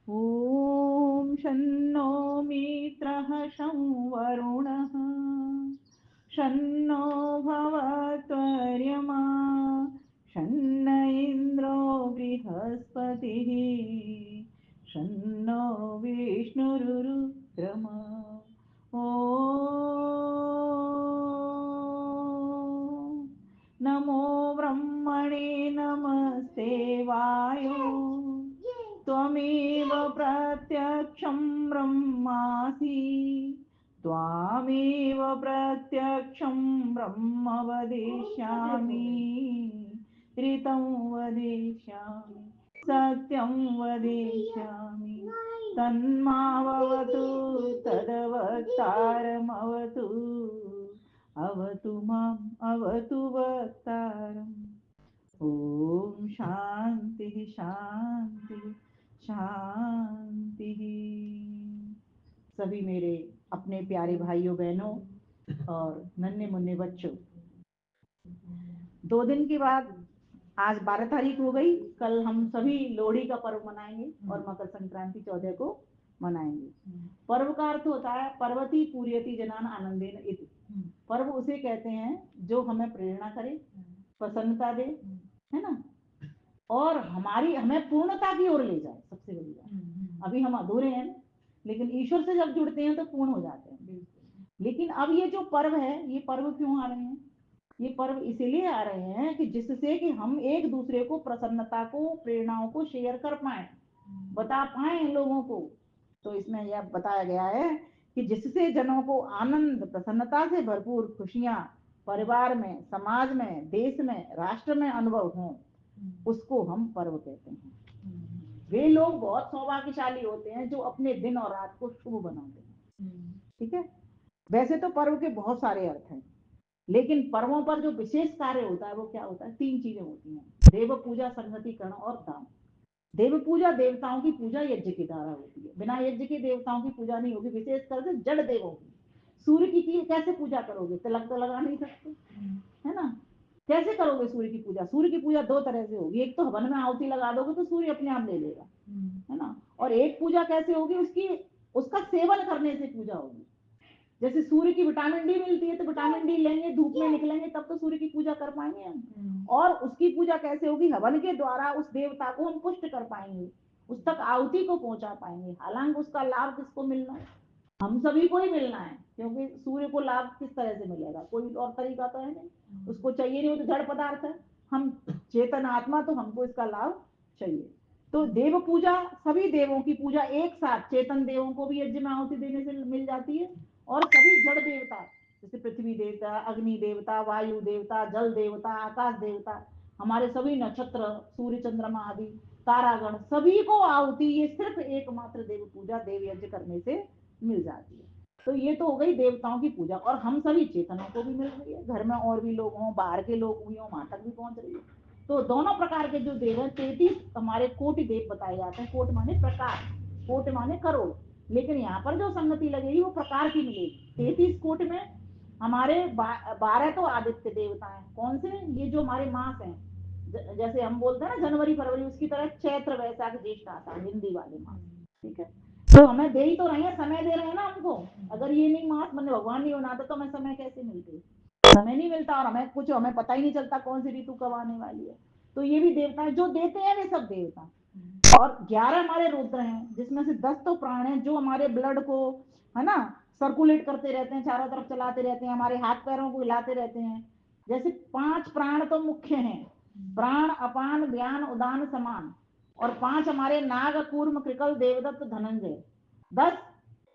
ॐ शन्नो मित्रः शं वरुणः शन्नो भवत्वर्यमा शन्न इन्द्रो बृहस्पतिः शन्नो विष्णुरुरुक्रम ॐ नमो ब्रह्मणे नमस्ते वायो त्वमेव प्रत्यक्षं ब्रह्मासि त्वामेव प्रत्यक्षं ब्रह्म वदिष्यामि ऋतं वदिष्यामि सत्यं वदिष्यामि तन्मावतु तदवतारमवतु अवतु माम् अवतु वक्तारम् ओम शांति शांति शांति। सभी मेरे अपने प्यारे भाइयों बहनों और नन्हे मुन्ने बच्चों, 2 दिन के बाद आज 12 तारीख हो गई। कल हम सभी लोहड़ी का पर्व मनाएंगे और मकर संक्रांति 14 को मनाएंगे। पर्व का अर्थ होता है पर्वती पूर्यति जनान आनंदेन इति। पर्व उसे कहते हैं जो हमें प्रेरणा करे, प्रसन्नता दे, है ना, और हमें पूर्णता की ओर ले जाए। सबसे बड़ी बात, अभी हम अधूरे हैं, लेकिन ईश्वर से जब जुड़ते हैं तो पूर्ण हो जाते हैं। लेकिन अब ये जो पर्व है, ये पर्व क्यों आ रहे हैं? ये पर्व इसीलिए आ रहे हैं कि जिससे कि हम एक दूसरे को प्रसन्नता को, प्रेरणाओं को शेयर कर पाए, बता पाए लोगों को। तो इसमें यह बताया गया है कि जिससे जनों को आनंद, प्रसन्नता से भरपूर खुशियां परिवार में, समाज में, देश में, राष्ट्र में अनुभव हों, उसको हम पर्व कहते हैं। वे लोग बहुत सौभाग्यशाली होते हैं जो अपने दिन और रात को शुभ बनाते हैं। ठीक है। वैसे तो पर्व के बहुत सारे अर्थ हैं, लेकिन पर्वों पर जो विशेष कार्य होता है वो क्या होता है? 3 चीजें होती हैं: देव पूजा, संगतिकरण और दान। देव पूजा, देवताओं की पूजा यज्ञ के द्वारा होती है। बिना यज्ञ के देवताओं की पूजा नहीं होगी, विशेषकर से जड़ देवों की। सूर्य की कैसे पूजा करोगे? तिलक तो लगा नहीं सकते, है ना। कैसे करोगे सूर्य की पूजा? सूर्य की पूजा 2 तरह से होगी। एक तो हवन में आहुति लगा दोगे तो सूर्य अपने आप ले लेगा, है ना। और एक पूजा कैसे होगी? उसका सेवन करने से पूजा होगी। जैसे सूर्य की विटामिन डी मिलती है तो विटामिन डी लेंगे, धूप में निकलेंगे, तब तो सूर्य की पूजा कर पाएंगे हम। और उसकी पूजा कैसे होगी? हवन के द्वारा उस देवता को हम पुष्ट कर पाएंगे, उस तक आहुति को पहुंचा पाएंगे। हालांकि उसका लाभ किसको मिलना है? हम सभी को ही मिलना है, क्योंकि सूर्य को लाभ किस तरह से मिलेगा? कोई और तरीका तो है नहीं, उसको चाहिए नहीं, वो तो जड़ पदार्थ है। हम चेतन आत्मा, तो हमको इसका लाभ चाहिए। तो देव पूजा, सभी देवों की पूजा एक साथ, चेतन देवों को भी यज्ञ में आहुति देने से मिल जाती है, और सभी जड़ देवता जैसे पृथ्वी देवता, अग्नि देवता, वायु देवता, जल देवता, आकाश देवता, हमारे सभी नक्षत्र, सूर्य, चंद्रमा आदि, तारागण, सभी को आहुति ये सिर्फ एकमात्र देव पूजा, देव यज्ञ करने से मिल जाती है। तो ये तो हो गई देवताओं की पूजा, और हम सभी चेतनों को भी मिल रही है। घर में और भी लोग हों, बाहर के लोग भी हों, वहां तक भी पहुंच रही है। तो दोनों प्रकार के जो देव हैं, 33 हमारे कोटि देव बताए जाते हैं। कोट माने प्रकार, कोट माने करोड़, लेकिन यहाँ पर जो संगति लगेगी वो प्रकार की मिलेगी। 33 कोट में हमारे 12 तो आदित्य देवता हैं। कौन से? ये जो हमारे मास हैं, जैसे हम बोलते हैं ना जनवरी फरवरी, उसकी तरह चैत्र वैशाख ज्येष्ठ आता है, हिंदी वाले मास। ठीक है। तो हमें दे ही तो रहे हैं, समय दे रहे हैं ना हमको। अगर ये नहीं मास, मतलब भगवान नहीं बनाता तो हमें समय कैसे मिलते? समय नहीं मिलता, और हमें पता ही नहीं चलता कौन सी ऋतु कब आने वाली है। तो ये भी देवता है, जो देते हैं वे सब देवता। और 11 हमारे रुद्र हैं, जिसमें से 10 तो प्राण हैं, जो हमारे ब्लड को, है ना, सर्कुलेट करते रहते हैं, चारों तरफ चलाते रहते हैं, हमारे हाथ पैरों को हिलाते रहते हैं। जैसे 5 प्राण तो मुख्य हैं: प्राण, अपान, व्यान, उदान, समान। और 5 हमारे नाग, कूर्म, कृकल, देवदत्त, धनंजय। 10,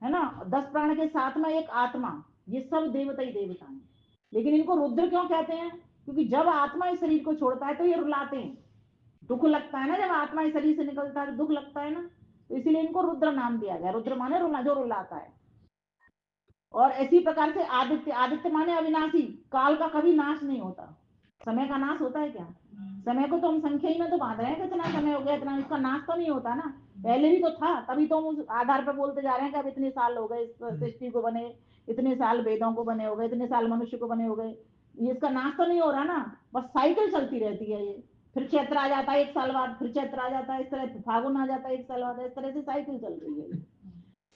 है ना, 10 प्राण के साथ में एक आत्मा। ये सब देवता ही देवता हैं। लेकिन इनको रुद्र क्यों कहते हैं? क्योंकि जब आत्मा इस शरीर को छोड़ता है तो ये रुलाते हैं। दुख लगता है ना, जब आत्मा इस शरीर से निकलता है तो दुख लगता है ना, तो इसीलिए इनको रुद्र नाम दिया गया। रुद्र माने रुला, जो रुलाता है। और इसी प्रकार से आदित्य, आदित्य माने अविनाशी, काल का कभी नाश नहीं होता। समय का नाश होता है क्या? समय को तो हम संख्या ही में तो बांध रहे हैं, कितना समय हो गया, इतना, उसका नाश तो नहीं होता ना। पहले भी तो था, तभी तो हम उस आधार पर बोलते जा रहे हैं कि अब इतने साल हो गए इस सृष्टि को बने, इतने साल वेदों को बने हो गए, इतने साल मनुष्य को बने हो गए। ये इसका नाश तो नहीं हो रहा ना, बस साइकिल चलती रहती है ये। फिर चैत्र आ जाता है 1 साल बाद, फिर चैत्र आ जाता है, इस तरह फागुन आ जाता है 1 साल बाद, इस तरह से साइकिल चल रही है।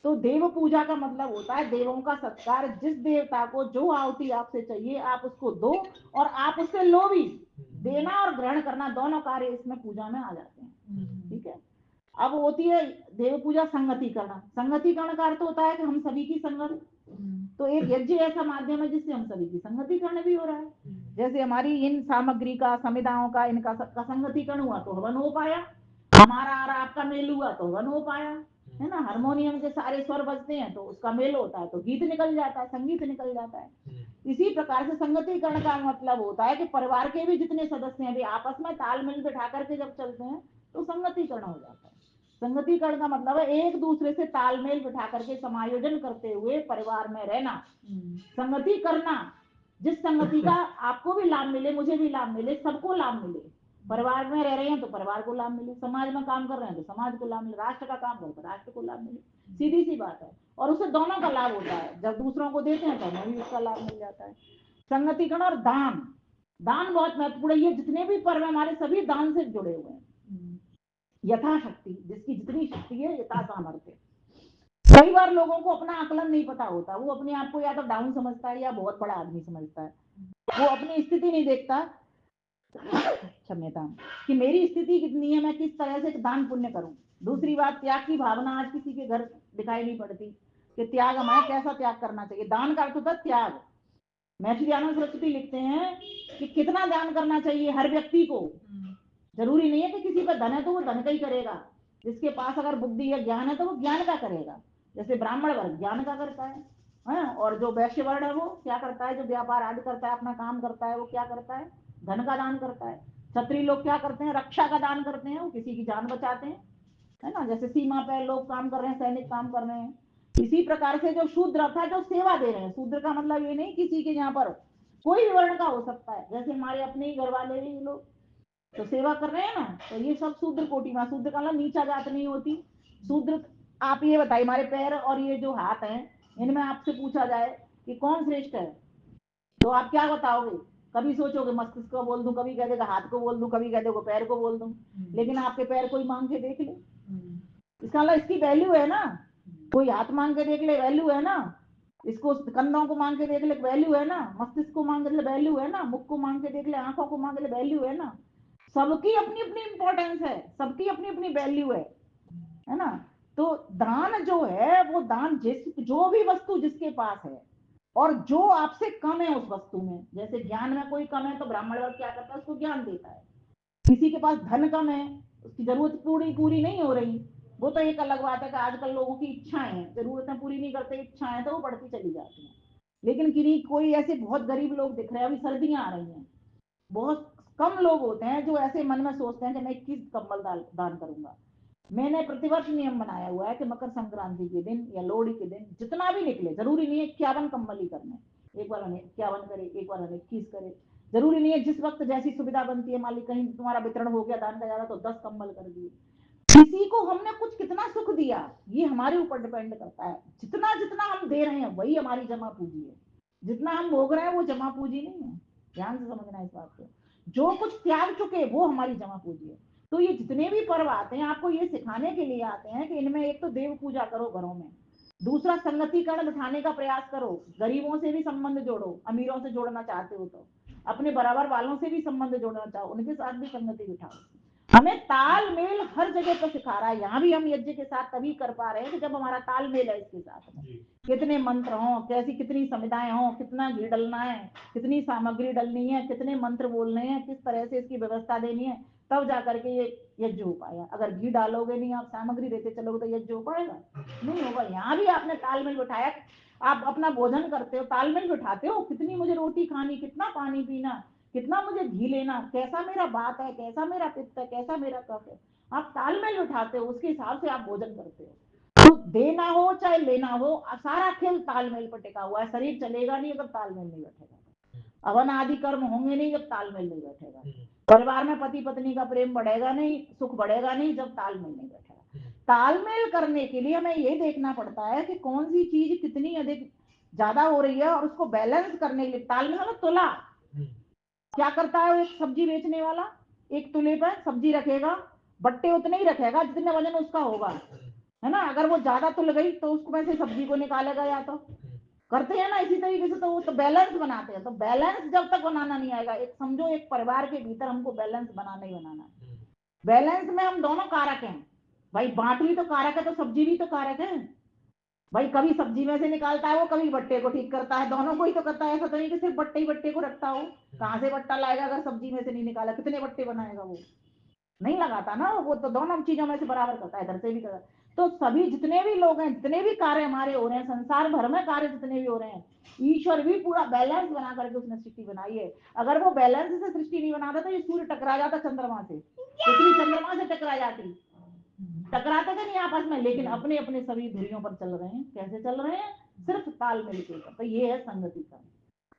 तो देव पूजा का मतलब होता है देवों का सत्कार। जिस देवता को जो आहुति आपसे चाहिए आप उसको दो और आप उससे लो भी। देना और ग्रहण करना दोनों कार्य इसमें पूजा में आ जाते हैं। ठीक है। अब होती है देव पूजा संगतिकरण। संगतिकरण का अर्थ होता है कि हम सभी की संगत। तो एक यज्ञ ऐसा माध्यम है जिससे हम सभी की संगतिकरण भी हो रहा है। जैसे हमारी इन सामग्री का, समिदाओं का, इनका सबका संगतिकरण हुआ तो हवन हो पाया। हमारा और आपका मेल हुआ तो हवन हो पाया, है ना। हारमोनियम के सारे स्वर बजते हैं तो उसका मेल होता है तो गीत निकल जाता है, संगीत निकल जाता है। इसी प्रकार से संगतिकरण का मतलब होता है कि परिवार के भी जितने सदस्य हैं वे आपस में तालमेल बिठा करके जब चलते हैं तो संगतिकरण हो जाता है। संगतिकरण का मतलब है एक दूसरे से तालमेल बिठा करके समायोजन करते हुए परिवार में रहना, संगति करना। जिस संगति का आपको भी लाभ मिले, मुझे भी लाभ मिले, सबको लाभ मिले। परिवार में रह रहे हैं तो परिवार को लाभ मिले, समाज में काम कर रहे हैं तो समाज को लाभ मिले, राष्ट्र का काम करें तो राष्ट्र को लाभ मिले। सीधी सी बात है। और उससे दोनों का लाभ होता है। जब दूसरों को देते हैं तो हमें भी उसका लाभ मिल जाता है। संगतिकरण और दान, दान बहुत महत्वपूर्ण है। ये जितने भी पर्व हमारे सभी दान से जुड़े हुए हैं। यथाशक्ति, जिसकी जितनी शक्ति है, यथा सामर्थ्य। कई बार लोगों को अपना आकलन नहीं पता होता। वो अपने आप को या तो डाउन समझता है या बहुत बड़ा आदमी समझता है। वो अपनी स्थिति नहीं देखता, क्षम्यता, कि मेरी स्थिति कितनी है, मैं किस तरह से दान पुण्य करूं। दूसरी बात, त्याग की भावना आज किसी के घर दिखाई नहीं पड़ती कि त्याग हमें कैसा त्याग करना चाहिए। दान का अर्थ होता है त्याग। महर्षि सरस्वती लिखते हैं कि कितना दान करना चाहिए हर व्यक्ति को। जरूरी नहीं है कि किसी का धन है तो वो धन का ही करेगा। जिसके पास अगर बुद्धि या ज्ञान है तो वो ज्ञान का करेगा। जैसे ब्राह्मण वर्ग ज्ञान का करता है, और जो वैश्य वर्ण है वो क्या करता है, जो व्यापार आदि करता है, अपना काम करता है, वो क्या करता है, धन का दान करता है। क्षत्रिय लोग क्या करते हैं, रक्षा का दान करते हैं, वो किसी की जान बचाते हैं, है ना। जैसे सीमा पे लोग काम कर रहे हैं, सैनिक काम कर रहे हैं। इसी प्रकार से जो शूद्र था, जो सेवा दे रहे हैं। शूद्र का मतलब ये नहीं किसी के यहाँ पर कोई भी वर्ण का हो सकता है। जैसे हमारे अपने ही घर वाले ही लोग तो सेवा कर रहे हैं ना, तो ये सब शूद्र कोटि में। शूद्र का मतलब नीचा जात नहीं होती। शूद्र, आप ये बताइए, हमारे पैर और ये जो हाथ हैं, इनमें आपसे पूछा जाए कि कौन श्रेष्ठ है, तो आप क्या बताओगे। कभी सोचोगे मस्तिष्क को बोल दूं, कभी कह देगा हाथ को बोल दूं, कभी कह देगा पैर को बोल दूं। लेकिन आपके पैर कोई मांग के देख ले, इसका मतलब इसकी वैल्यू है ना। कोई हाथ मांग के देख ले, वैल्यू है ना। इसको कंधों को मांग के देख ले, वैल्यू है ना। मस्तिष्क को मांग के ले, वैल्यू है ना। मुख को मांग के देख ले, आंखों को मांग के ले, वैल्यू है ना। सबकी अपनी अपनी इंपॉर्टेंस है, सबकी अपनी अपनी वैल्यू है ना। तो दान जो है वो दान जो भी वस्तु जिसके पास है और जो आपसे कम है उस वस्तु में। जैसे ज्ञान में कोई कम है तो ब्राह्मण वर्ग क्या करता है, उसको ज्ञान देता है। किसी के पास धन कम है, उसकी जरूरत पूरी नहीं हो रही, वो तो एक अलग बात है कि आजकल लोगों की इच्छाएं, जरूरतें पूरी नहीं करते, इच्छाएं तो वो बढ़ती चली जाती हैं। लेकिन किन्हीं कोई ऐसे बहुत गरीब लोग दिख रहे हैं, अभी सर्दियां आ रही हैं, बहुत कम लोग होते हैं जो ऐसे मन में सोचते हैं कि मैं 21 कंबल दान करूंगा। मैंने प्रतिवर्ष नियम बनाया हुआ है कि मकर संक्रांति के दिन या लोहड़ी के दिन जितना भी निकले, जरूरी नहीं है 51 कंबल ही करने। एक बार हमें 51 करे, एक बार हमें 21 करे, जरूरी नहीं है। जिस वक्त जैसी सुविधा बनती है, मान ली कहीं तुम्हारा वितरण हो गया दान का ज्यादा तो 10 कंबल कर दिए। किसी को हमने कुछ कितना सुख दिया ये हमारे ऊपर डिपेंड करता है। जितना जितना हम दे रहे हैं वही हमारी जमा पूंजी है। जितना हम भोग रहे हैं वो जमा पूंजी नहीं है। ध्यान से समझना इस बात को। जो कुछ त्याग चुके वो हमारी जमा पूंजी है। तो ये जितने भी पर्व आते हैं आपको ये सिखाने के लिए आते हैं कि इनमें एक तो देव पूजा करो घरों में, दूसरा संगतिकरण बिठाने का प्रयास करो। गरीबों से भी संबंध जोड़ो, अमीरों से जोड़ना चाहते हो तो अपने बराबर वालों से भी संबंध जोड़ना चाहो, उनके साथ भी संगति बिठाओ। हमें तालमेल हर जगह पर सिखा रहा है। यहाँ भी हम यज्ञ के साथ तभी कर पा रहे हैं कि जब हमारा तालमेल है इसके साथ में। कितने मंत्र हों, कैसी कितनी समिधाएं हों, कितना घी डलना है, कितनी सामग्री डलनी है, कितने मंत्र बोलने हैं, किस तरह से इसकी व्यवस्था देनी है, तब जाकर के ये यज्ञ हो पाएगा। अगर घी डालोगे नहीं, आप सामग्री देते चलोगे तो यज्ञ हो पाएगा नहीं होगा। यहाँ भी आपने तालमेल बिठाया। आप अपना भोजन करते हो, तालमेल बिठाते हो, कितनी मुझे रोटी खानी, कितना पानी पीना, कितना मुझे घी लेना, कैसा मेरा बात है, कैसा मेरा पित्त है, कैसा मेरा कफ है, आप तालमेल बिठाते हो, उसके हिसाब से आप भोजन करते हो। तो देना हो चाहे लेना हो, सारा खेल तालमेल पर टिका हुआ है। शरीर चलेगा नहीं अगर तालमेल नहीं बैठेगा। हवन आदि कर्म होंगे नहीं जब तालमेल नहीं बैठेगा। परिवार में पति पत्नी का प्रेम बढ़ेगा नहीं, सुख बढ़ेगा नहीं जब तालमेल नहीं बैठेगा। तालमेल करने के लिए हमें ये देखना पड़ता है कि कौन सी चीज कितनी अधिक ज्यादा हो रही है और उसको बैलेंस करने के लिए तालमेल मतलब तुला। क्या करता है एक सब्जी बेचने वाला, एक तुले पर सब्जी रखेगा, बट्टे उतने ही रखेगा जितने वजन उसका होगा, है ना। अगर वो ज्यादा तुल गई तो उसको में से सब्जी को निकालेगा, या तो करते हैं ना इसी तरीके से। तो वो तो बैलेंस बनाते हैं। तो बैलेंस जब तक बनाना नहीं आएगा, एक समझो एक परिवार के भीतर हमको बैलेंस बनाना ही बनाना है। बैलेंस में हम दोनों कारक हैं भाई, बांट भी तो कारक है, तो सब्जी भी तो कारक है भाई। कभी सब्जी में से निकालता है वो, कभी बट्टे को ठीक करता है, दोनों को ही तो करता है। ऐसा तो नहीं कि सिर्फ बट्टे ही बट्टे को रखता हो। कहाँ से बट्टा लाएगा अगर सब्जी में से नहीं निकाला, कितने बट्टे बनाएगा वो, नहीं लगाता ना वो। तो दोनों चीजों में से बराबर करता है, इधर से भी करता है। तो सभी जितने भी लोग हैं, जितने भी कार्य हमारे हो रहे हैं, संसार भर में कार्य जितने भी हो रहे हैं, ईश्वर भी पूरा बैलेंस बना करके उसने सृष्टि बनाई है। अगर वो बैलेंस से सृष्टि नहीं बनाता तो ये सूर्य टकरा जाता चंद्रमा से, पृथ्वी चंद्रमा से टकरा जाती। टकराते थे नहीं आपस में, लेकिन अपने अपने सभी धुरियों पर चल रहे हैं। कैसे चल रहे हैं? सिर्फ तालमेल के ऊपर। तो ये है संगति का।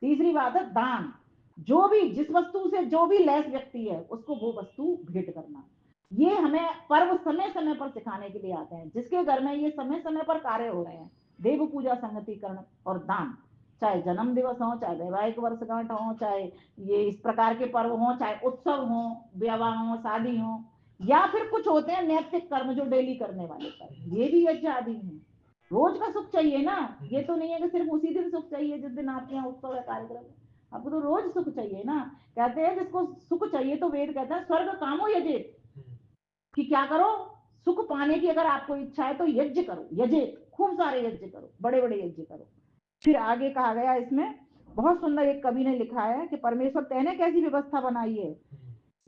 तीसरी बात है दान। जो भी जिस वस्तु से जो भी लैस व्यक्ति है उसको वो वस्तु भेंट करना। ये हमें पर्व समय समय पर सिखाने के लिए आते हैं। जिसके घर में ये समय समय पर कार्य हो रहे हैं, देव पूजा, संगतिकरण और दान, चाहे जन्म दिवस हो, चाहे वैवाहिक वर्षगांठ हो, चाहे ये इस प्रकार के पर्व हो, चाहे उत्सव हो, विवाह हो, शादी हो, या फिर कुछ होते हैं नैतिक कर्म जो डेली करने वाले कर्म, ये भी यज्ञ आदि है। रोज का सुख चाहिए ना। ये तो नहीं है कि सिर्फ उसी दिन सुख चाहिए जिस दिन आपके यहाँ उत्सव है, कार्यक्रम है। आपको तो रोज सुख चाहिए ना। कहते हैं जिसको सुख चाहिए तो वेद कहता है स्वर्ग कामो यजेत, कि क्या करो, सुख पाने की अगर आपको इच्छा है तो यज्ञ करो, यजेत, खूब सारे यज्ञ करो, बड़े बड़े यज्ञ करो। फिर आगे कहा गया इसमें, बहुत सुंदर एक कवि ने लिखा है कि परमेश्वर तेने कैसी व्यवस्था बनाई है।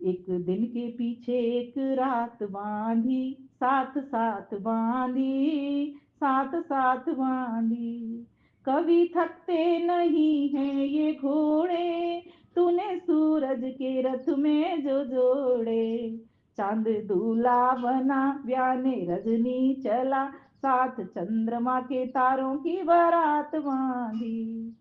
एक दिन के पीछे एक रात बांधी, साथ साथ बांधी, साथ साथ बांधी, कभी थकते नहीं है ये घोड़े, तूने सूरज के रथ में जो जोड़े, चांद दूल्हा बना ब्याने रजनी चला, साथ चंद्रमा के तारों की बारात बांधी।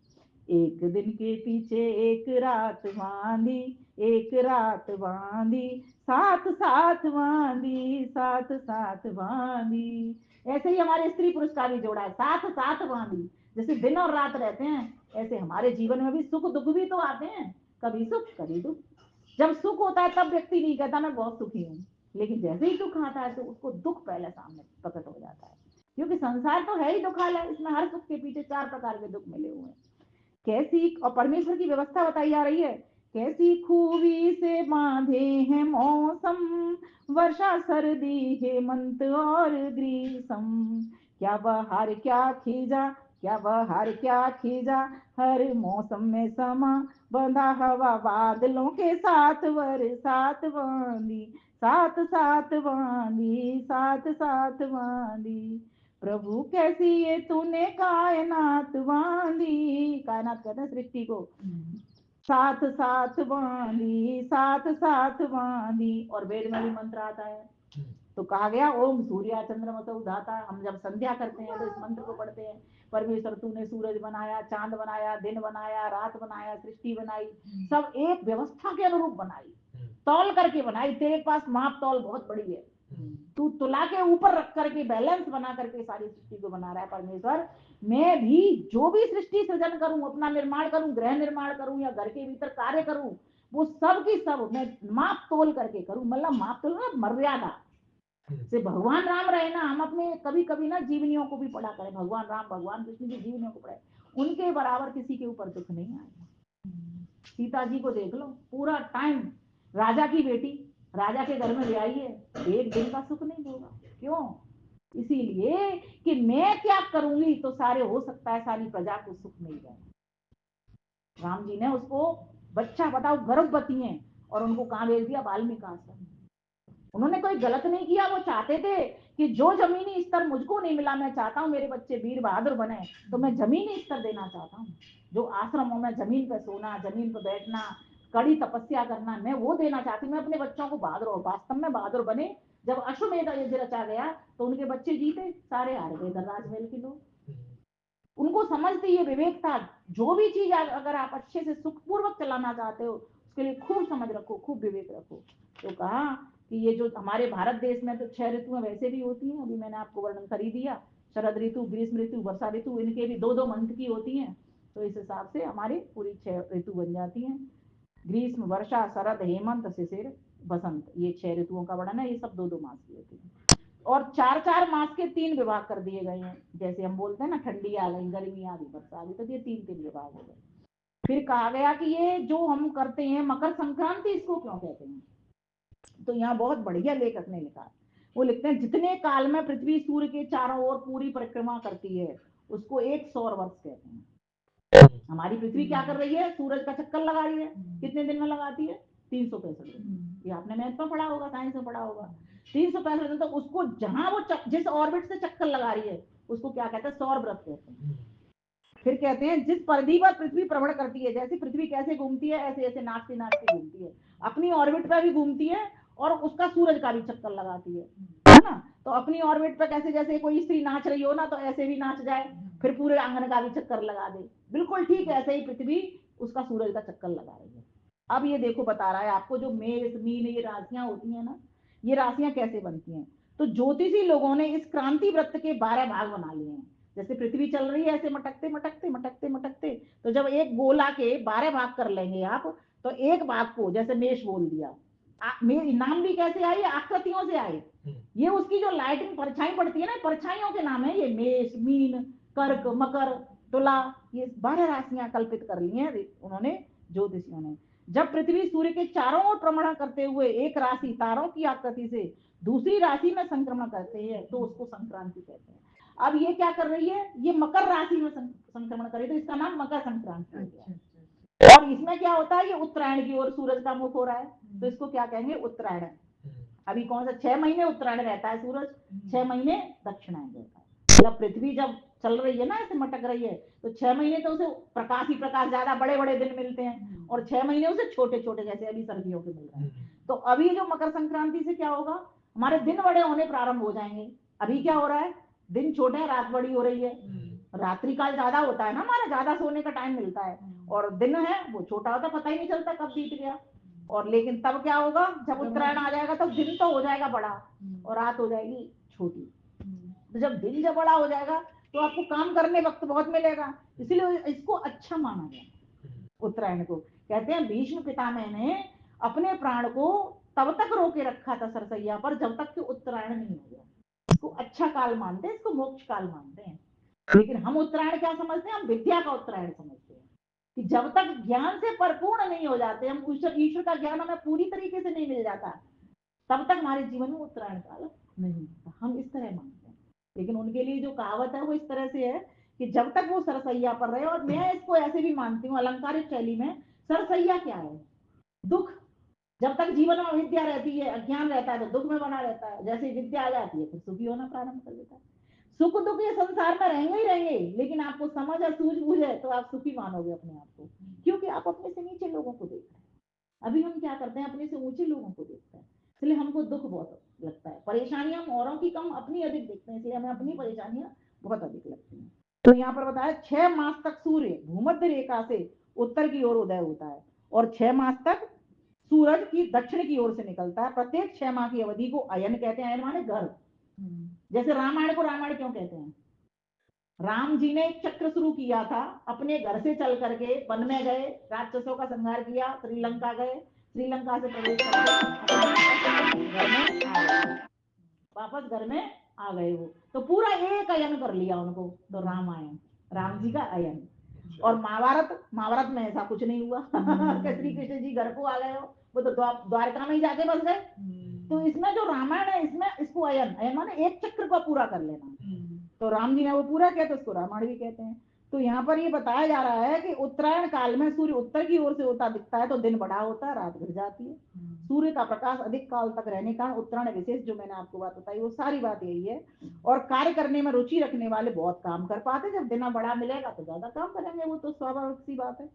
एक दिन के पीछे एक रात बांधी, एक रात बांधी, साथ साथ बांधी, साथ साथ बांधी। ऐसे ही हमारे स्त्री पुरुष का भी जोड़ा है, साथ साथ बांधी। जैसे दिन और रात रहते हैं, ऐसे हमारे जीवन में भी सुख दुख भी तो आते हैं, कभी सुख कभी दुख। जब सुख होता है तब व्यक्ति नहीं कहता मैं बहुत सुखी हूँ, लेकिन जैसे ही दुख आता है तो उसको दुख पहले सामने प्रकट हो जाता है। क्योंकि संसार तो है ही दुखालय, इसमें हर सुख के पीछे चार प्रकार के दुख मिले हुए हैं। कैसी, और परमेश्वर की व्यवस्था बताई जा रही है, कैसी खूबी से बांधे हैं मौसम, वर्षा सर्दी हेमंत और ग्रीष्म, क्या बहार क्या खींचा, क्या बहार क्या खींचा, हर मौसम में समा बंधा हवा बादलों के साथ, बरसात बांधी, साथ साथ बांधी, साथ साथ बांधी, प्रभु कैसी ये तूने कायनात बांधी। कायनात कहते हैं सृष्टि को। साथ साथ बांधी, साथ साथ बांधी। और वेद में भी मंत्र आता है, तो कहा गया ओम सूर्या चंद्रमसौ उदाता। हम जब संध्या करते हैं तो इस मंत्र को पढ़ते हैं, परमेश्वर तूने सूरज बनाया, चांद बनाया, दिन बनाया, रात बनाया, सृष्टि बनाई, सब एक व्यवस्था के अनुरूप बनाई, तौल करके बनाई। तेरे पास माप तौल बहुत बड़ी है, तू तुला के ऊपर रख करके बैलेंस बना करके सारी सृष्टि को बना रहा है परमेश्वर। मैं भी जो भी सृष्टि सृजन करूं, अपना निर्माण करूं, गृह निर्माण करूं, या घर के भीतर कार्य करूं, वो सब की सब मैं माप तोल करके करूं। मतलब माप तोल मर्यादा से भगवान राम रहे ना। हम अपने कभी कभी ना जीवनियों को भी पढ़ा करें, भगवान राम भगवान कृष्ण की जीवनियों को पढ़े, उनके बराबर किसी के ऊपर दुख नहीं आएगा। सीता जी को देख लो, पूरा टाइम राजा की बेटी राजा के घर में ले आई है, एक दिन का सुख नहीं होगा। क्यों? इसीलिए कि मैं क्या करूंगी तो सारे, हो सकता है सारी प्रजा को सुख मिल जाए। राम जी ने उसको, बच्चा बताओ गर्भवती है, और उनको कहां भेज दिया? वाल्मीकि आश्रम। उन्होंने कोई गलत नहीं किया, वो चाहते थे कि जो जमीनी स्तर मुझको नहीं मिला, मैं चाहता हूँ मेरे बच्चे वीर बहादुर बने, तो मैं जमीनी स्तर देना चाहता हूँ। जो आश्रमों में जमीन पर सोना, जमीन पर बैठना, कड़ी तपस्या करना, मैं वो देना चाहती हूँ। मैं अपने बच्चों को बहादुर, और वास्तव में बहादुर बने। जब अश्वमेध यज्ञ रचा गया तो उनके बच्चे जीते, सारे हार गए राजमहल के लोग। उनको समझते ये विवेक था, जो भी चीज अगर आप अच्छे से सुखपूर्वक चलाना चाहते हो, उसके लिए खूब समझ रखो, खूब विवेक रखो। तो कहा कि ये जो हमारे भारत देश में तो 6 ऋतुएं वैसे भी होती हैं, अभी मैंने आपको वर्णन कर ही दिया। शरद ऋतु, ग्रीष्म ऋतु, वर्षा ऋतु, इनके भी 2-2 मंथ की होती हैं। तो इस हिसाब से हमारी पूरी 6 ऋतु बन जाती हैं। ग्रीष्म, वर्षा, शरद, हेमंत, शिशिर, बसंत, ये 6 ऋतुओं का वर्णन है, ये सब 2-2 मास की होती है। और 4-4 मास के 3 विभाग कर दिए गए हैं। जैसे हम बोलते हैं ना, ठंडी आ गई, गर्मी आ गई, वर्षा आ गई, तो ये 3-3 विभाग हो गए। फिर कहा गया कि ये जो हम करते हैं मकर संक्रांति, इसको क्यों कहते हैं? तो यहाँ बहुत बढ़िया लेखक ने लिखा, वो लिखते हैं, जितने काल में पृथ्वी सूर्य के चारों ओर पूरी परिक्रमा करती है उसको 1 सौर वर्ष कहते हैं। हमारी पृथ्वी क्या कर रही है? सूरज का चक्कर लगा रही है। कितने दिन में लगाती है? 365 दिन। ये आपने मैथ में पढ़ा होगा, साइंस में पढ़ा होगा। 365 दिन। तो उसको जहां वो जिस ऑर्बिट से चक्कर लगा रही है उसको क्या कहते हैं? सौर व्रत कहते हैं। फिर कहते हैं, जिस परिधि पर पृथ्वी भ्रमण करती है, जैसे पृथ्वी कैसे घूमती है, ऐसे ऐसे नाचती नाचती घूमती है, अपनी ऑर्बिट पर भी घूमती है और उसका सूरज का भी चक्कर लगाती है ना। तो अपनी ऑर्बिट पर कैसे, जैसे कोई स्त्री नाच रही हो ना, तो ऐसे भी नाच जाए, फिर पूरे आंगन का भी चक्कर लगा दे, बिल्कुल ठीक ऐसे ही पृथ्वी उसका सूरज का चक्कर लगा रही है। अब ये देखो, बता रहा है आपको, जो मेष मीन ये राशियां होती है ना, ये राशियां कैसे बनती हैं। तो ज्योतिषी लोगों ने इस क्रांति वृत्त के 12 भाग बना लिए हैं। जैसे पृथ्वी चल रही है ऐसे मटकते मटकते मटकते मटकते, तो जब एक गोला के 12 भाग कर लेंगे आप, तो एक भाग को जैसे मेष बोल दिया, मेरे नाम भी कैसे आए? आकृतियों से आए। ये उसकी जो लाइटिंग परछाई पड़ती है ना, परछाइयों के नाम है ये। मेष, मीन, कर्क, मकर, तुला, ये 12 राशियां कल्पित कर ली हैं उन्होंने, ज्योतिषियों ने। जब पृथ्वी सूर्य के चारों ओर भ्रमण करते हुए एक राशि तारों की आकृति से दूसरी राशि में संक्रमण करते हैं तो उसको संक्रांति कहते हैं। अब ये क्या कर रही है? ये मकर राशि में संक्रमण करे, तो इसका नाम मकर संक्रांति हो गया। और इसमें क्या होता है? ये उत्तरायण की ओर सूरज का मुख हो रहा है, तो इसको क्या कहेंगे? उत्तरायण। अभी कौन सा 6 महीने उत्तरायण रहता है सूरज, 6 महीने दक्षिणायन रहता है। मतलब पृथ्वी जब चल रही है ना, ऐसे मटक रही है, तो 6 महीने तो उसे प्रकाश ही प्रकाश, ज्यादा बड़े बड़े दिन मिलते हैं, और 6 महीने उसे छोटे छोटे, जैसे अभी सर्दियों के मिल रहे हैं। तो अभी जो मकर संक्रांति से क्या होगा? हमारे दिन बड़े होने प्रारंभ हो जाएंगे। अभी क्या हो रहा है? दिन छोटे हैं, रात बड़ी हो रही है। रात्रि काल ज्यादा होता है ना, हमारा ज्यादा सोने का टाइम मिलता है, और दिन है वो छोटा होता है, पता ही नहीं चलता कब बीत गया। और लेकिन तब क्या होगा? जब उत्तरायण आ जाएगा तब दिन तो हो जाएगा बड़ा और रात हो जाएगी छोटी। तो जब दिन जब बड़ा हो जाएगा तो आपको काम करने वक्त बहुत मिलेगा, इसलिए इसको अच्छा माना गया उत्तरायण को। कहते हैं, भीष्म पितामह ने अपने प्राण को तब तक रोके रखा था सरसैया पर जब तक कि उत्तरायण नहीं हो गया। इसको अच्छा काल मानते हैं, इसको मोक्ष काल मानते हैं। लेकिन हम उत्तरायण क्या समझते हैं? हम विद्या का उत्तरायण समझते हैं, कि जब तक ज्ञान से परिपूर्ण नहीं हो जाते, हम ईश्वर का ज्ञान हमें पूरी तरीके से नहीं मिल जाता, तब तक हमारे जीवन में उत्तरायण काल नहीं होता। हम इस तरह मानते हैं। लेकिन उनके लिए जो कहावत है वो इस तरह से है कि जब तक वो सरसैया पर रहे, और मैं इसको ऐसे भी मानती हूँ अलंकारिक शैली में, सरसैया क्या है? दुख। जब तक जीवन में विद्या रहती है, अज्ञान रहता है, तो दुख में बना रहता है। जैसे विद्या आ जाती है फिर सुखी होना प्रारंभ कर देता है। सुख दुख ये संसार में रहेंगे ही रहेंगे, लेकिन आपको समझ और सूझबूझ है तो आप सुखी मानोगे अपने आप को, क्योंकि आप अपने से नीचे लोगों को देख रहे हैं। अभी हम क्या करते हैं? अपने से ऊंचे लोगों को देखते हैं, इसलिए हमको दुख बहुत लगता है। परेशानियां हम औरों की कम, अपनी अधिक देखते हैं, इसलिए हमें अपनी परेशानियां बहुत अधिक लगती हैं। तो यहाँ पर बताया 6 मास तक सूर्य भूमध्य रेखा से उत्तर की ओर उदय होता है, और 6 मास तक सूरज की दक्षिण की ओर से निकलता है। प्रत्येक 6 माह की अवधि को अयन कहते हैं। अयन माने घर। जैसे रामायण को रामायण क्यों कहते हैं? राम जी ने एक चक्र शुरू किया था, अपने घर से चल करके वन में गए, राक्षसों का संहार किया, श्रीलंका गए, श्रीलंका से प्रवेश करके घर में आ गए, वापस घर में आ गए वो, तो पूरा एक अयन कर लिया उनको, तो रामायण राम जी का अयन। और महाभारत, महाभारत में ऐसा कुछ नहीं हुआ श्री कृष्ण जी घर को आ गए हो, वो तो द्वारका में ही जाके बस गए। तो इसमें जो रामायण है, इसमें इसको अयन, अयन माने एक चक्र को पूरा कर लेना, तो राम जी ने वो पूरा किया, तो उसको रामायण भी कहते हैं। तो यहाँ पर ये बताया जा रहा है कि उत्तरायण काल में सूर्य उत्तर की ओर से होता दिखता है, तो दिन बड़ा होता है, रात घट जाती है। सूर्य का प्रकाश अधिक काल तक रहने का उत्तरायण विशेष, जो मैंने आपको बात बताई वो सारी बात यही है। और कार्य करने में रुचि रखने वाले बहुत काम कर पाते, जब दिन बड़ा मिलेगा तो ज्यादा काम करेंगे, वो तो स्वाभाविक सी बात है।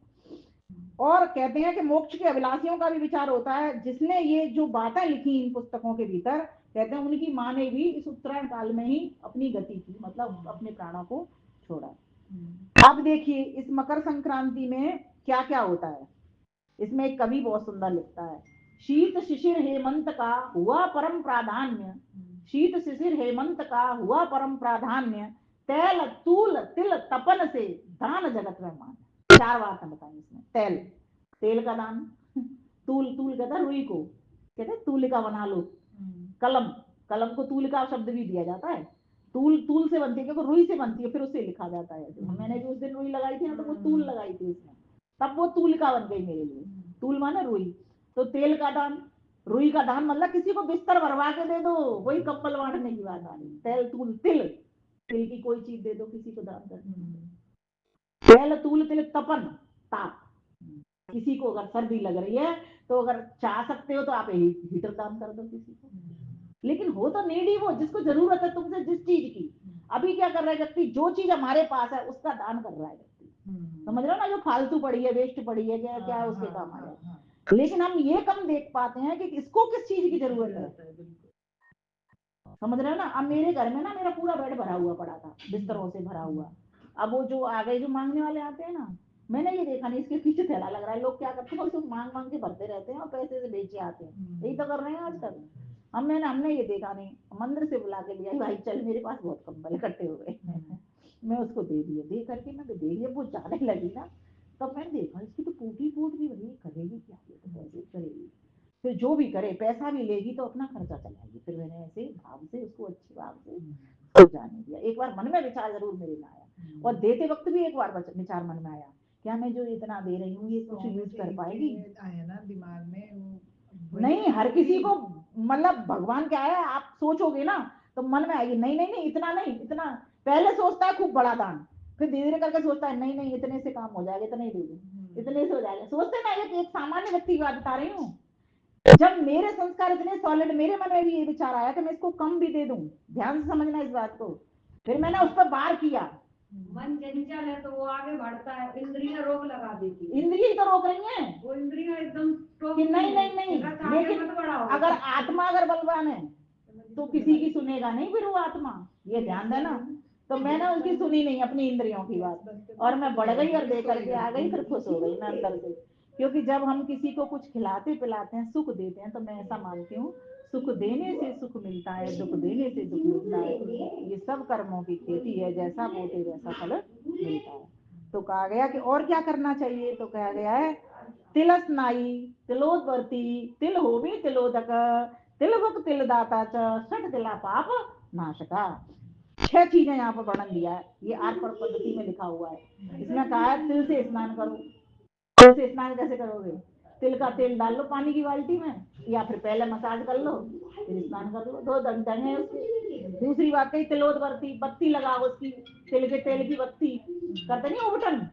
और कहते हैं कि मोक्ष के अभिलाषियों का भी विचार होता है, जिसने ये जो बातें लिखी इन पुस्तकों के भीतर, कहते हैं उनकी माँ ने भी इस उत्तरायण काल में ही अपनी गति की, मतलब अपने प्राणों को छोड़ा। अब देखिए इस मकर संक्रांति में क्या क्या होता है। इसमें एक कवि बहुत सुंदर लिखता है, शीत शिशिर हेमंत का हुआ परम प्राधान्य, शीत शिशिर हेमंत का हुआ परम प्राधान्य, तेल तूल तिल तपन से दान जगत में मान। 4 बातें बताई इसमें। तेल, तेल का दान, तूल, तूल कहता है रुई को, कहते हैं तूलिका बना लो। कलम, कलम को तूलिका शब्द भी दिया जाता है। तूल, तूल से बनती है क्योंकि रुई से बनती है, फिर उससे लिखा जाता है। मैंने भी उस दिन रुई लगाई थी ना, तो वो तूल लगाई थी उसमें, तब वो तूलिका बन गई मेरे लिए। तूल माने रुई। तो तेल का दान, रुई का दान मतलब किसी को बिस्तर भरवा के दे दो, वही कंबल बांटने की बात आ रही। तेल तूल तिल, तिल की कोई चीज दे दो किसी को दान कर। तेल तूल तिल तपन, ताप। किसी को अगर सर्दी लग रही है तो अगर चाह सकते हो तो आप हीटर दान कर दो किसी को। लेकिन हो तो नीडी वो, जिसको जरूरत है तुमसे जिस चीज की। अभी क्या कर रहा है व्यक्ति, जो चीज हमारे पास है उसका दान कर रहा है व्यक्ति। समझ रहे हो ना, जो फालतू पड़ी है, वेस्ट पड़ी है, क्या क्या उसके काम आएगा। लेकिन हम ये कम देख पाते हैं कि इसको किस चीज की जरूरत है। समझ रहे हो ना। अब मेरे घर में ना मेरा पूरा बेड भरा हुआ पड़ा था, बिस्तरों से भरा हुआ। अब वो जो आ गए, जो मांगने वाले आते हैं ना, मैंने ये देखा नहीं इसके पीछे थैला लग रहा है। लोग क्या करते हैं, उसको मांग मांग के भरते रहते हैं और पैसे से बेचे आते हैं। यही तो कर रहे हैं आजकल। हमने ये देखा नहीं, मंदिर से बुला के लिया, भाई चल मेरे पास बहुत कंबल इकट्ठे हो गए। मैं उसको दे दिए, दे करके मैं दे दिया, वो जाने लगी ना, तब मैंने देखा इसकी तो पूटी फूट गई, भाई करेगी क्या, ये तो कैसे करेगी। फिर जो भी करे, पैसा भी लेगी तो अपना खर्चा चलाएगी। फिर मैंने ऐसे भाव से उसको, अच्छी भाव से जाने दिया। एक बार मन में विचार जरूर मेरे में आया, और देते वक्त भी एक बार विचार मन में आया, क्या मैं जो इतना दे रही हूँ ये कुछ यूज कर पाएगी। आया ना दिमाग में वो, नहीं, हर किसी को, मतलब भगवान क्या है, आप सोचोगे ना तो मन में आएगी, नहीं नहीं नहीं इतना नहीं, इतना। पहले सोचता है खूब बड़ा दान, फिर धीरे धीरे करके सोचता है नहीं नहीं इतने से काम हो जाएगा, इतने ही दे दूं, इतने से हो जाएगा। सोचते ना, एक सामान्य व्यक्ति की बात बता रही हूँ। जब मेरे संस्कार इतने सॉलिड, मेरे मन में भी ये विचार आया कि मैं इसको कम भी दे दूं। ध्यान से समझना इस बात को। फिर मैंने उस पर वार किया। मन चंचल है तो वो आगे बढ़ता है, इंद्रियां रोक लगा देती है। इंद्रिय तो रोक रही हैं वो इंद्रियां एकदम कि नहीं नहीं नहीं, लेकिन अगर आत्मा अगर बलवान है तो किसी की सुनेगा नहीं फिर वो आत्मा, ये ध्यान देना। तो मैंने उनकी सुनी नहीं, अपनी इंद्रियों की बात, और मैं बढ़ गई और दे करके आ गई, फिर खुश हो गई मैं अंदर से। क्योंकि जब हम किसी को कुछ खिलाते पिलाते हैं, सुख देते हैं, तो मैं ऐसा मानती हूँ, सुख देने से सुख मिलता है, दुख देने से दुख मिलता है। ये सब कर्मों की खेती है, जैसा बोते वैसा फल मिलता है। तो कहा गया कि और क्या करना चाहिए, तो कहा गया है तिलस्नाई तिलोदवर्ती तिल होमी तिलोदक तिल भुक तिल दाता षट तिला पाप नाशका। 6 चीजें यहाँ पर वर्णन दिया है, ये आर्थ पद्धति में लिखा हुआ है। इसमें कहा है तिल से स्नान करो। तिल से स्नान कैसे करोगे, तिल का तेल डाल लो पानी की बाल्टी में, या फिर पहले मसाज कर लो फिर स्नान कर लो, 2 ढंग है उसके। दूसरी बात कही तिलोदवर्ती, बत्ती लगाओ उसकी, तिल के तेल की बत्ती करते नहीं उबटन,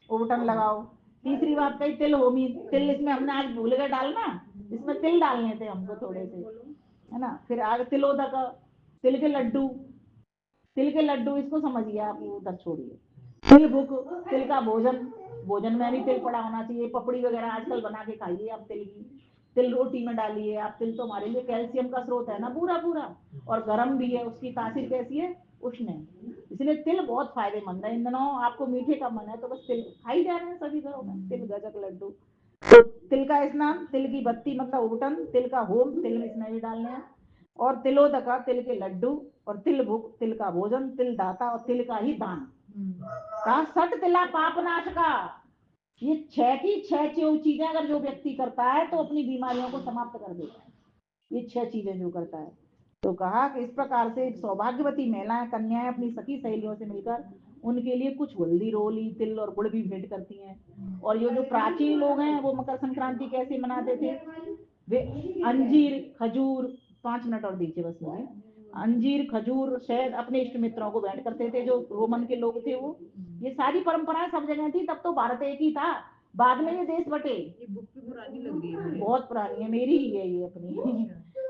उबटन लगाओ। तीसरी बात कही तिल होमी, तिल इसमें हमने आज भूल गए डालना, इसमें तिल डालने थे हमको थोड़े से, है ना। फिर आगे तिलोदक, तिल के लड्डू, तिल के लड्डू इसको समझिए आप, उधर छोड़िए। तिल भुक, तिल का भोजन, भोजन में भी तिल पड़ा होना चाहिए। पपड़ी वगैरह आजकल बना के खाइए आप तिल की, तिल रोटी में डालिए आप। तिल तो हमारे लिए कैल्शियम का स्रोत है ना पूरा पूरा, और गर्म भी है, उसकी तासीर कैसी है, उष्ण है। इसलिए तिल बहुत फायदेमंद है। इन दिनों आपको मीठे का मन है तो बस तिल खाई जा रहे हैं सभी घरों में, तिल गजक लड्डू। तो तिल का स्नान, तिल की बत्ती मतलब उबटन, तिल का होम, तिल इसमें भी डालने हैं, और तिलोदका तिल के लड्डू, और तिल भुक तिल का भोजन, तिल दाता और तिल का ही दान। कहा सठ तिला पाप नाश का। ये 6 की 6 चीजें अगर जो व्यक्ति करता है तो अपनी बीमारियों को समाप्त कर देता है, ये 6 चीजें जो करता है। तो कहा कि इस प्रकार से सौभाग्यवती महिलाएं, कन्याएं अपनी सखी सहेलियों से मिलकर उनके लिए कुछ हल्दी रोली तिल और गुड़ भी भेंट करती हैं। और ये जो प्राचीन लोग हैं वो मकर संक्रांति कैसे मनाते थे, वे अंजीर खजूर, 5 मिनट और दीजिए बस मुझे, अंजीर खजूर शहद अपने इष्ट मित्रों को भेंट करते थे, जो रोमन के लोग थे वो। ये सारी परंपराएं सब जगह थी, तब तो भारत एक ही था, बाद में ये देश बटे। ये बुक भी पुरानी लग रही है, बहुत पुरानी है, मेरी ही है ये अपनी।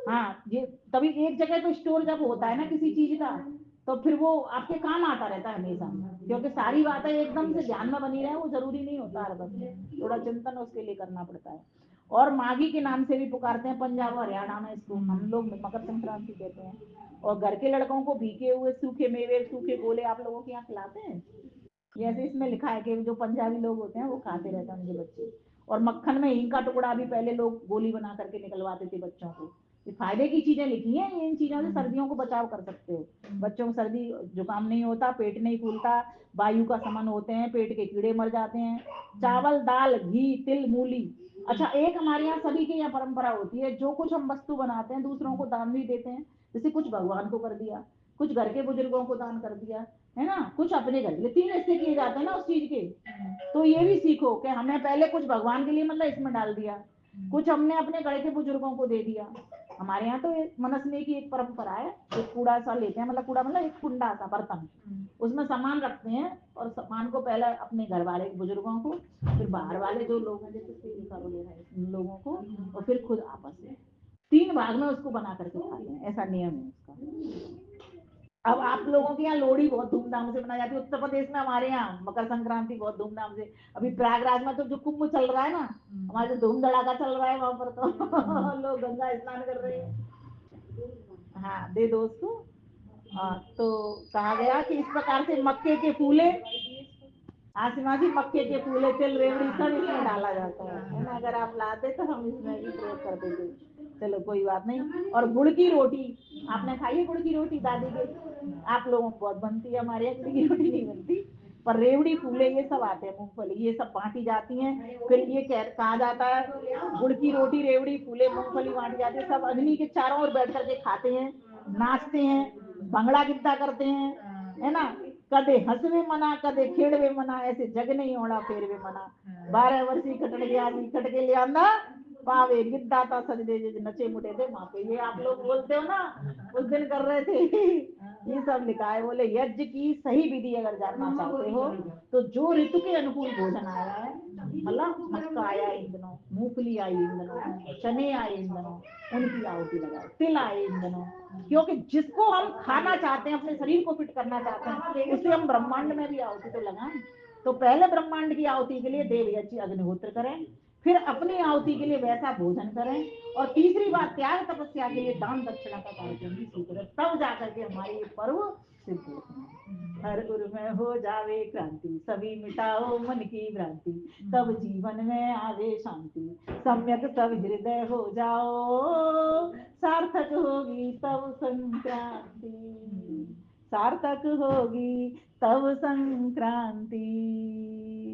हाँ, ये तभी एक जगह पे स्टोर जब होता है ना किसी चीज का, तो फिर वो आपके काम आता रहता है हमेशा, क्योंकि सारी बातें एकदम से ध्यान में बनी रहे वो जरूरी नहीं होता है, बस थोड़ा चिंतन उसके लिए करना पड़ता है। और माघी के नाम से भी पुकारते हैं पंजाब हरियाणा में इसको, हम लोग मकर संक्रांति कहते हैं। और घर के लड़कों को भीगे हुए सूखे मेवे सूखे गोले आप लोगों के यहाँ खिलाते हैं, जैसे इसमें लिखा है कि जो पंजाबी लोग होते हैं वो खाते रहते हैं उनके बच्चे। और मक्खन में हींग का टुकड़ा भी पहले लोग गोली बना करके निकलवाते थे बच्चों को, ये फायदे की चीजें लिखी हैं, इन चीजों से सर्दियों को बचाव कर सकते हो। बच्चों को सर्दी जुकाम नहीं होता, पेट नहीं फूलता, वायु का समन होते हैं, पेट के कीड़े मर जाते हैं। चावल, दाल, घी, तिल, मूली। अच्छा, एक हमारे यहाँ सभी के यहाँ परंपरा होती है, जो कुछ हम वस्तु बनाते हैं दूसरों को दान भी देते हैं। जैसे कुछ भगवान को कर दिया, कुछ घर के बुजुर्गों को दान कर दिया, है ना, कुछ अपने घर के, 3 हिस्से किए जाते हैं ना उस चीज के। तो ये भी सीखो कि हमें पहले कुछ भगवान के लिए मतलब इसमें डाल दिया, कुछ हमने अपने घर के बुजुर्गों को दे दिया। हमारे यहाँ तो मनसने की एक परंपरा है, एक कूड़ा सा लेते हैं, मतलब कूड़ा मतलब एक कुंडा सा बर्तन, उसमें सामान रखते हैं और सामान को पहले अपने घर वाले बुजुर्गों को, फिर बाहर वाले जो लोग हैं जैसे सेविका वगैरह है उन लोगों को, और फिर खुद आपस में 3 भाग में उसको बना करके खाते हैं, ऐसा नियम है उसका। अब आप लोगों के यहाँ लोहड़ी बहुत धूमधाम से मनाई जाती है, उत्तर प्रदेश में हमारे यहाँ मकर संक्रांति बहुत धूमधाम से। अभी प्रयागराज में तो जो कुंभ चल रहा है ना, हमारे जो धूम धड़ाका चल रहा है वहां पर तो लोग गंगा स्नान कर रहे हैं। हाँ, दे दो उसको। तो कहा गया कि इस प्रकार से मक्के के फूले, आसिमा जी, मक्के के फूले, तिल, रेवड़ी सब इसमें डाला जाता है ना। अगर आप लाते तो हम इसमें भी प्रयोग कर देते, चलो कोई बात नहीं। और गुड़ की रोटी, आपने खाई है गुड़ की रोटी दादी के? आप लोगों को बहुत बनती है, हमारे यहाँ गुड़ की रोटी नहीं बनती। पर रेवड़ी, फूले ये सब आते हैं, मूंगफली ये सब बांटी जाती हैं। फिर ये कहा जाता है गुड़ की रोटी, रेवड़ी, फूले, मूंगफली बांटी जाती है, सब अग्नि के चारों ओर बैठ करके खाते हैं, नाचते हैं, भंगड़ा गिद्दा करते हैं, है ना। कदे हंसवे मना, कदे खेड़वे मना, ऐसे जग नहीं होना फेरवे मना। 12 वर्षी कटन गया कट के ले आंदा पावे गिद्दा था सजदे जे नचे मुटे थे मापे। ये आप लोग बोलते हो ना, उस दिन कर रहे थे। ये सब लिखा है। बोले यज्ञ की सही विधि अगर जानना चाहते हो तो जो ऋतु के अनुकूल भोजन आया है, मतलब मक्का आया इन दिनों, मूंगफली आई इन दिनों, चने आए इन दिनों, उनकी आहुति लगाओ, तिल आए इन दिनों। क्योंकि जिसको हम खाना चाहते हैं, अपने शरीर को फिट करना चाहते हैं, उससे हम ब्रह्मांड में भी आहुति तो लगाएं। तो पहले ब्रह्मांड की आहुति के लिए देव यज्ञ अग्निहोत्र करें, फिर अपनी आहुति के लिए वैसा भोजन करें, और तीसरी बात त्याग तपस्या के लिए दान दक्षिणा का कार्यक्रम भी शुरू करें, तब जाकर के हमारे ये पर्व सिद्ध होते हैं। हर उर में हो जावे क्रांति, सभी मिटाओ मन की भ्रांति, तब जीवन में आवे शांति, सम्यक सब हृदय हो जाओ, सार्थक होगी तब संक्रांति, सार्थक होगी तब संक्रांति।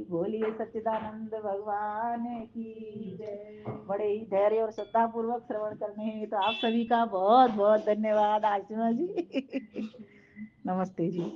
बोलिए सच्चिदानंद भगवान की जय। बड़े ही धैर्य और श्रद्धा पूर्वक श्रवण करने हैं, तो आप सभी का बहुत बहुत धन्यवाद आशिमा जी। नमस्ते जी।